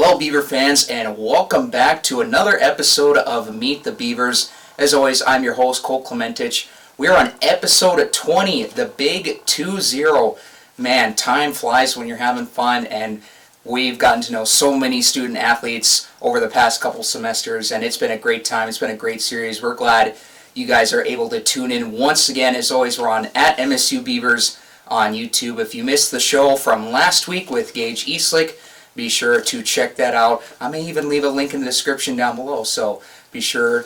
Hello, Beaver fans, and welcome back to another episode of Meet the Beavers. As always, I'm your host, Cole Clementich. We're on episode 20, the big 2-0. Man, time flies when you're having fun, and we've gotten to know so many student athletes over the past couple semesters, and it's been a great time. It's been a great series. We're glad you guys are able to tune in once again. As always, we're on at MSU Beavers on YouTube. If you missed the show from last week with Gage Eastlick, be sure to check that out. I may even leave a link in the description down below, so be sure,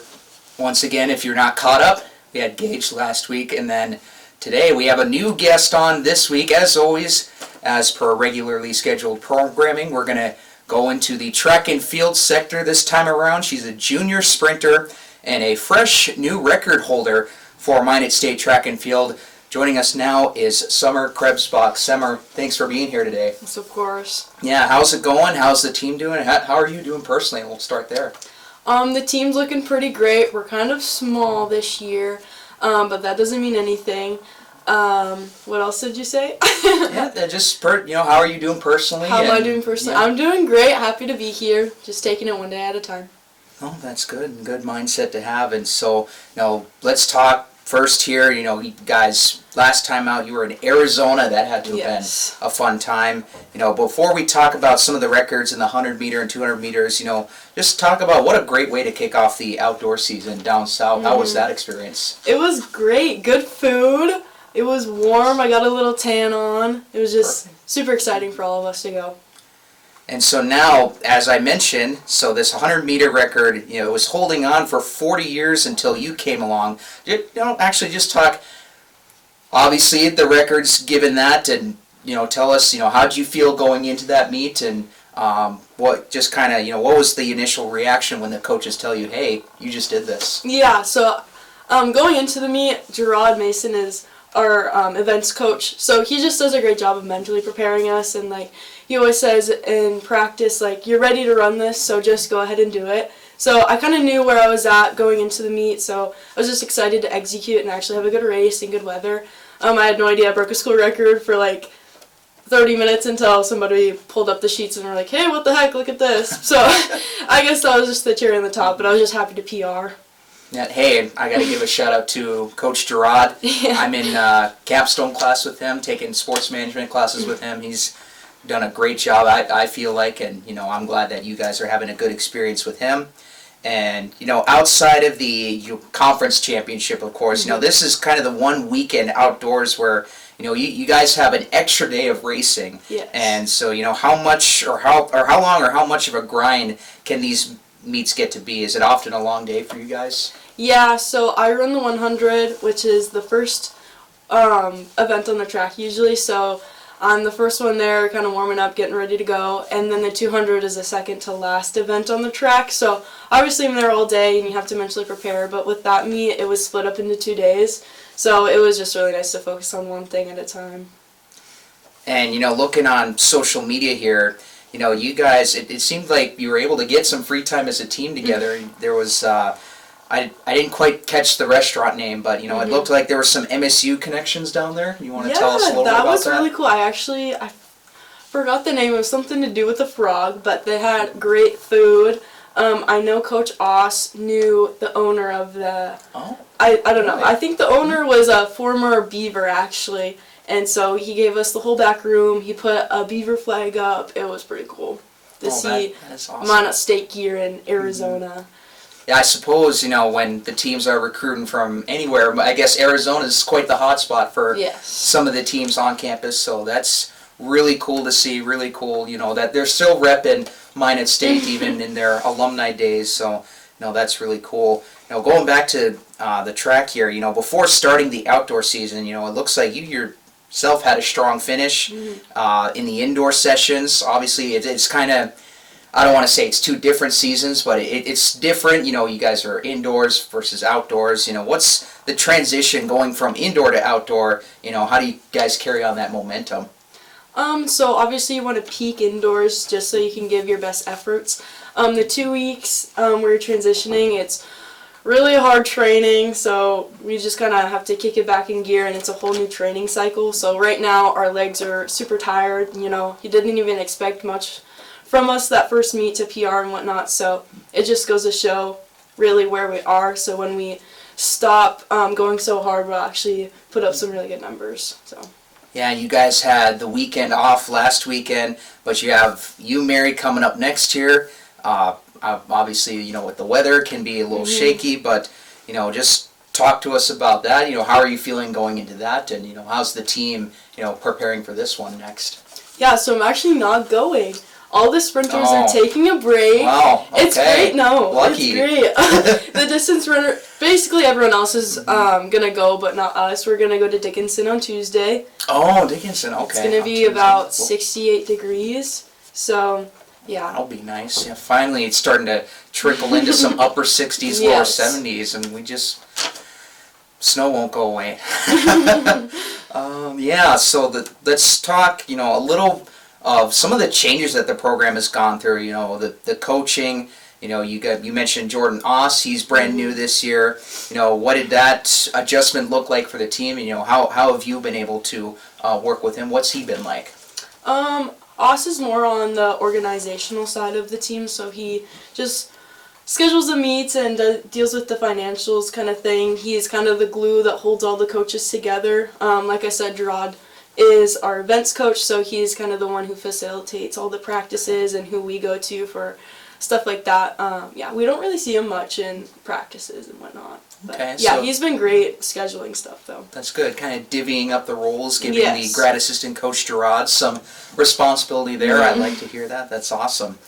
once again, if you're not caught up, we had Gage last week, and then today we have a new guest on this week. As always, as per regularly scheduled programming, we're going to go into the track and field sector this time around. She's a junior sprinter and a fresh new record holder for Minot State Track and Field. Joining us now is Summer Krebsbach. Summer, thanks for being here today. Yes, of course. Yeah, how's it going? How's the team doing? How are you doing personally? We'll start there. The team's looking pretty great. We're kind of small this year, but that doesn't mean anything. What else did you say? Yeah, just how are you doing personally? How am I doing personally? Yeah. I'm doing great. Happy to be here. Just taking it one day at a time. Oh, that's good. Good mindset to have. And so, let's talk first here. You guys, last time out you were in Arizona. That had to have been a fun time. Before we talk about some of the records in the 100 meter and 200 meters, just talk about what a great way to kick off the outdoor season down south. How was that experience? It was great. Good food. It was warm. I got a little tan on. It was just super exciting for all of us to go. And so now, as I mentioned, so this 100-meter record, it was holding on for 40 years until you came along. Actually just talk, obviously, the record's given that, and, tell us, how did you feel going into that meet, and what was the initial reaction when the coaches tell you, hey, you just did this? Yeah, so going into the meet, Gerard Mason is our events coach, so he just does a great job of mentally preparing us, and he always says in practice, you're ready to run this, so just go ahead and do it. So I kind of knew where I was at going into the meet, so I was just excited to execute and actually have a good race and good weather. I had no idea I broke a school record for 30 minutes until somebody pulled up the sheets and were like, hey, what the heck, look at this. So I guess that was just the cherry on the top, but I was just happy to PR. Yeah, hey, I got to give a shout out to Coach Gerard. Yeah. I'm in capstone class with him, taking sports management classes with him. He's done a great job, I feel like, and I'm glad that you guys are having a good experience with him. And outside of the conference championship, of course, this is kind of the one weekend outdoors where you guys have an extra day of racing. Yes. And so how much or how long or how much of a grind can these meets get to be? Is it often a long day for you guys? Yeah, so I run the 100, which is the first event on the track usually, so I'm the first one there, kind of warming up, getting ready to go, and then the 200 is the second to last event on the track, so obviously I'm there all day and you have to mentally prepare, but with that meet it was split up into 2 days, so it was just really nice to focus on one thing at a time. And looking on social media here, you guys, it seemed like you were able to get some free time as a team together. There was, I didn't quite catch the restaurant name, but, it looked like there were some MSU connections down there. You want to tell us a little bit about that? Yeah, that was really cool. I forgot the name. It was something to do with a frog, but they had great food. I know Coach Oss knew the owner of the... Oh. I don't know. I think the owner was a former Beaver, actually. And so he gave us the whole back room. He put a Beaver flag up. It was pretty cool to see awesome. Minot State gear in Arizona. Mm-hmm. Yeah, I suppose, when the teams are recruiting from anywhere, I guess Arizona is quite the hot spot for some of the teams on campus. So that's really cool to see, really cool, that they're still repping Minot State even in their alumni days. So, that's really cool. Going back to the track here, before starting the outdoor season, it looks like you're had a strong finish in the indoor sessions. Obviously, it's kind of, I don't want to say it's two different seasons, but it's different. You guys are indoors versus outdoors. What's the transition going from indoor to outdoor? How do you guys carry on that momentum? So obviously you want to peak indoors just so you can give your best efforts. The 2 weeks where you're transitioning, it's really hard training, so we just kind of have to kick it back in gear, and it's a whole new training cycle. So right now our legs are super tired. You didn't even expect much from us that first meet to PR and whatnot. So it just goes to show really where we are. So when we stop going so hard, we'll actually put up some really good numbers. So. Yeah, you guys had the weekend off last weekend, but you have Mary, coming up next year. Obviously, with the weather can be a little shaky, but, just talk to us about that. How are you feeling going into that, and, how's the team, preparing for this one next? Yeah, so I'm actually not going. All the sprinters are taking a break. Wow, okay. It's great. No, Lucky. It's great. The distance runner, basically everyone else is gonna go, but not us. We're gonna go to Dickinson on Tuesday. Oh, Dickinson. Okay. It's gonna be about 68 degrees. So, yeah. That'll be nice. Yeah, finally it's starting to trickle into some upper 60s, lower 70s, and snow won't go away. Yeah. So let's talk. A little of some of the changes that the program has gone through. The coaching. You mentioned Jordan Oss. He's brand new this year. What did that adjustment look like for the team? How have you been able to work with him? What's he been like? Oss is more on the organizational side of the team, so he just schedules the meets and deals with the financials kind of thing. He's kind of the glue that holds all the coaches together. Like I said, Gerard is our events coach, so he's kind of the one who facilitates all the practices and who we go to for stuff like that. Yeah, we don't really see him much in practices and whatnot. But okay, yeah, so he's been great scheduling stuff, though. That's good. Kind of divvying up the roles, giving the grad assistant coach Gerard some responsibility there. I'd like to hear that. That's awesome.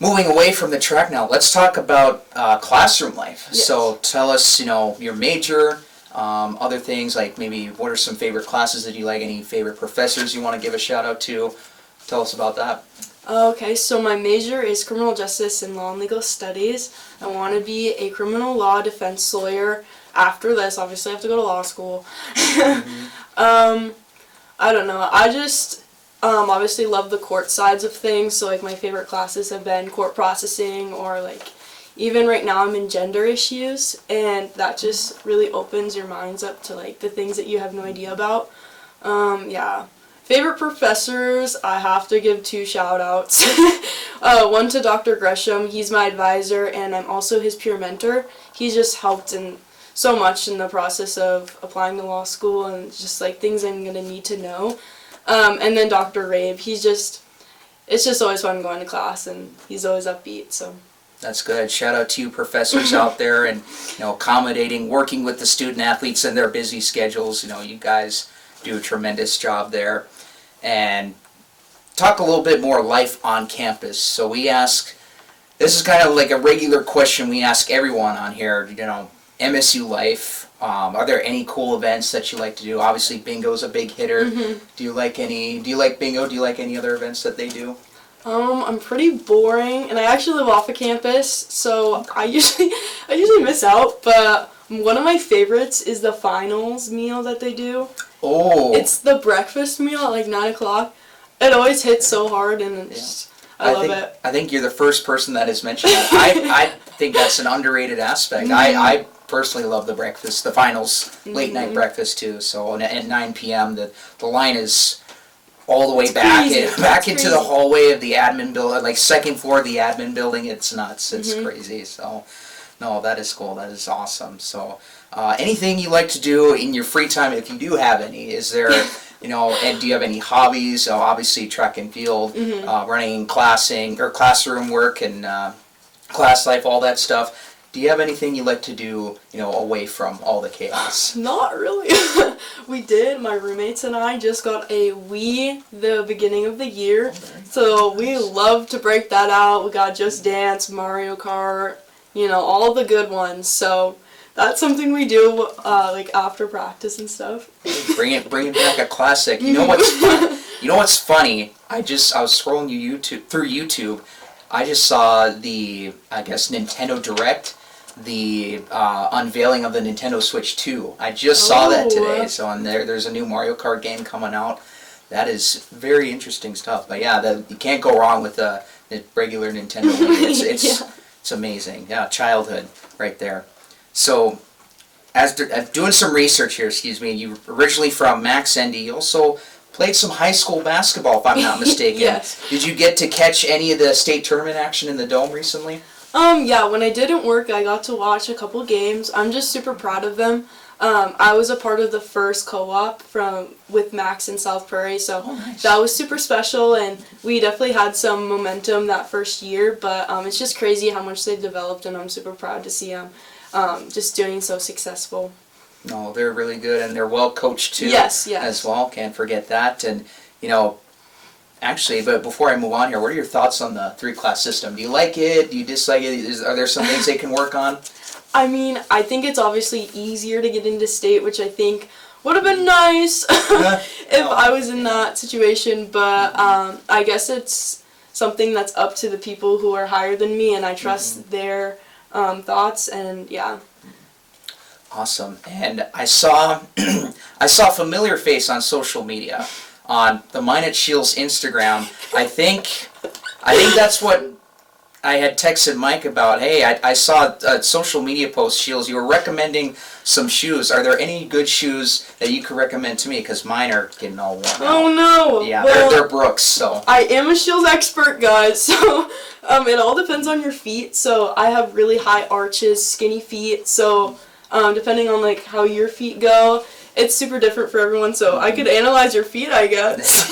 Moving away from the track now, let's talk about classroom life. Yes. So tell us, your major, other things, like maybe what are some favorite classes that you like, any favorite professors you want to give a shout out to. Tell us about that. Okay, so my major is criminal justice and law and legal studies. I want to be a criminal law defense lawyer. After this, obviously I have to go to law school. I don't know, I just obviously love the court sides of things, so like my favorite classes have been court processing, or like even right now I'm in gender issues, and that just really opens your minds up to like the things that you have no idea about. Yeah. Favorite professors, I have to give 2 shout-outs. One to Dr. Gresham. He's my advisor, and I'm also his peer mentor. He's just helped in so much in the process of applying to law school and just like things I'm going to need to know. And then Dr. Rabe. It's just always fun going to class, and he's always upbeat. So. That's good. Shout out to you professors out there, and accommodating, working with the student athletes and their busy schedules. You guys do a tremendous job there. And talk a little bit more life on campus. So this is kind of like a regular question we ask everyone on here, MSU life. Are there any cool events that you like to do? Obviously bingo's a big hitter. Do you like bingo? Do you like any other events that they do? I'm pretty boring, and I actually live off of campus, so I usually miss out, but one of my favorites is the finals meal that they do. Oh. It's the breakfast meal at like 9 o'clock. It always hits so hard, and I love it. I think you're the first person that has mentioned that. I think that's an underrated aspect. I personally love the finals, late night breakfast too. So at 9 p.m. the line is all the way back into the hallway of the admin building, like second floor of the admin building. It's nuts. It's crazy. So no, that is cool. That is awesome. So anything you like to do in your free time, if you do have any, is there, and do you have any hobbies? So obviously track and field, running, classroom work and class life, all that stuff. Do you have anything you like to do, away from all the chaos? Not really. We did. My roommates and I just got a Wii the beginning of the year. So we love to break that out. We got Just Dance, Mario Kart, all the good ones. So that's something we do like after practice and stuff. Bring it back, a classic. You know what's fun? What's funny? I was scrolling through YouTube. I just saw the Nintendo Direct, the unveiling of the Nintendo Switch 2. I just saw that today. So on there's a new Mario Kart game coming out. That is very interesting stuff. But yeah, you can't go wrong with the regular Nintendo Wii. It's amazing. Yeah, childhood right there. So as doing some research here, you're originally from Max Endy. You also played some high school basketball, if I'm not mistaken. Yes. Did you get to catch any of the state tournament action in the Dome recently? Yeah, when I didn't work, I got to watch a couple games. I'm just super proud of them. I was a part of the first co-op with Max in South Prairie, so nice. That was super special, and we definitely had some momentum that first year, but it's just crazy how much they've developed, and I'm super proud to see them just doing so successful. No, they're really good, and they're well coached too. Yes. As well. Can't forget that. And actually, but before I move on here, what are your thoughts on the 3-class system? Do you like it? Do you dislike it? Are there some things they can work on? I mean, I think it's obviously easier to get into state, which I think would have been nice if I was in that situation, but I guess it's something that's up to the people who are higher than me, and I trust their thoughts, and yeah. Awesome. And I saw a familiar face on social media on the Minot Shields Instagram. I think that's what I had texted Mike about. Hey, I saw a social media post, Shields. You were recommending some shoes. Are there any good shoes that you could recommend to me? Because mine are getting all worn out. Oh no! Yeah, well, they're Brooks, so. I am a Shields expert, guys, so it all depends on your feet. So I have really high arches, skinny feet, so depending on like how your feet go, it's super different for everyone, so I could analyze your feet, I guess.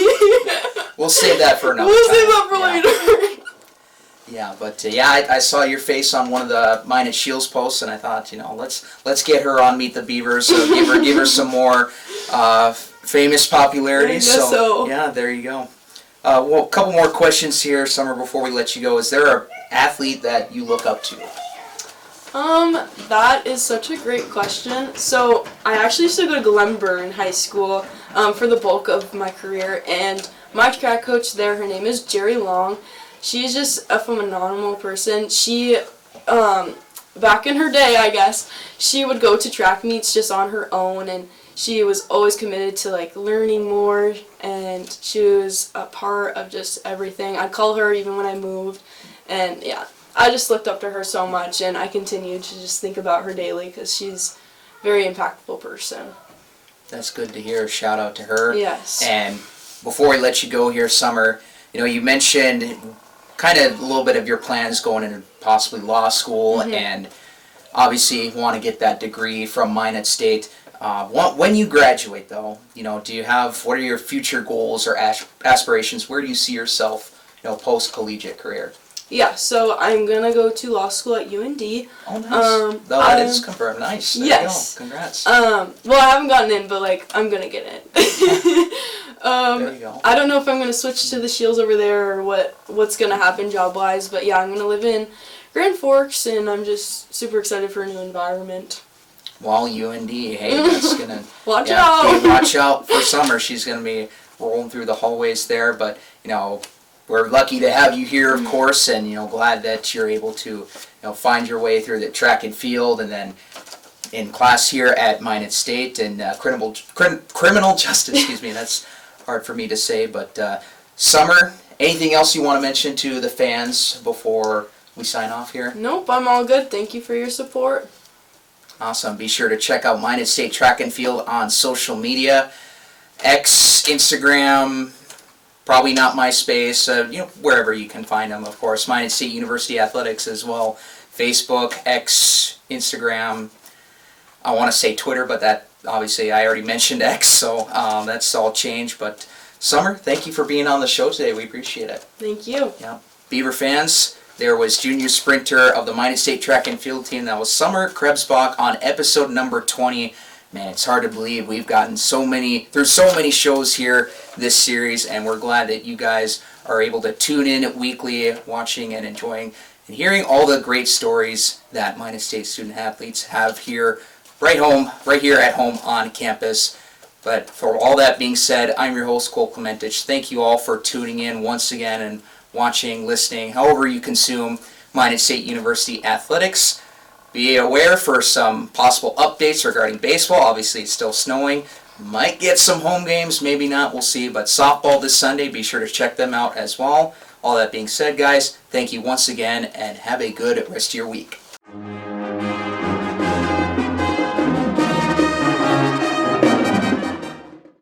We'll save that for another We'll time. save that for later. Yeah, but I saw your face on one of the Minot Shields posts, and I thought, let's get her on Meet the Beavers, so give her some more famous popularity. I guess so. Yeah, there you go. Well, a couple more questions here, Summer, before we let you go. Is there an athlete that you look up to? That is such a great question. So I actually used to go to Glenburn High School for the bulk of my career, and my track coach there, her name is Jerry Long. She's just a phenomenal person. She, back in her day, I guess, she would go to track meets just on her own, and she was always committed to like learning more, and she was a part of just everything. I'd call her even when I moved, and yeah, I just looked up to her so much, and I continue to just think about her daily because she's a very impactful person. That's good to hear. Shout out to her. Yes. And before we let you go here, Summer, you mentioned kind of a little bit of your plans going into possibly law school, and obviously want to get that degree from Minot State. When you graduate, though, what are your future goals or aspirations? Where do you see yourself, post-collegiate career? Yeah, so I'm gonna go to law school at UND. Oh, nice. That is confirmed. Nice. There yes. you go. Congrats. Well, I haven't gotten in, but like I'm gonna get in. There you go. I don't know if I'm gonna switch to the Shields over there or what's gonna happen job wise, but yeah, I'm gonna live in Grand Forks, and I'm just super excited for a new environment. Well, UND, hey, that's gonna watch out. Watch out for Summer. She's gonna be rolling through the hallways there, but we're lucky to have you here, of course, and glad that you're able to find your way through the track and field, and then in class here at Minot State and criminal justice. Excuse me, that's hard for me to say. But Summer, anything else you want to mention to the fans before we sign off here? Nope, I'm all good. Thank you for your support. Awesome. Be sure to check out Minot State Track and Field on social media, X, Instagram. Probably not MySpace, wherever you can find them, of course. Minot State University Athletics as well. Facebook, X, Instagram. I want to say Twitter, but that, obviously, I already mentioned X, so that's all changed. But, Summer, thank you for being on the show today. We appreciate it. Thank you. Yeah. Beaver fans, there was junior sprinter of the Minot State Track and Field team. That was Summer Krebsbach on episode number 20. Man, it's hard to believe we've gotten through so many shows here this series, and we're glad that you guys are able to tune in weekly, watching and enjoying and hearing all the great stories that Minot State student athletes have here, right here at home on campus. But for all that being said, I'm your host, Cole Clementich. Thank you all for tuning in once again and watching, listening, however you consume Minot State University athletics. Be aware for some possible updates regarding baseball. Obviously, it's still snowing. Might get some home games, maybe not, we'll see. But softball this Sunday, be sure to check them out as well. All that being said, guys, thank you once again, and have a good rest of your week.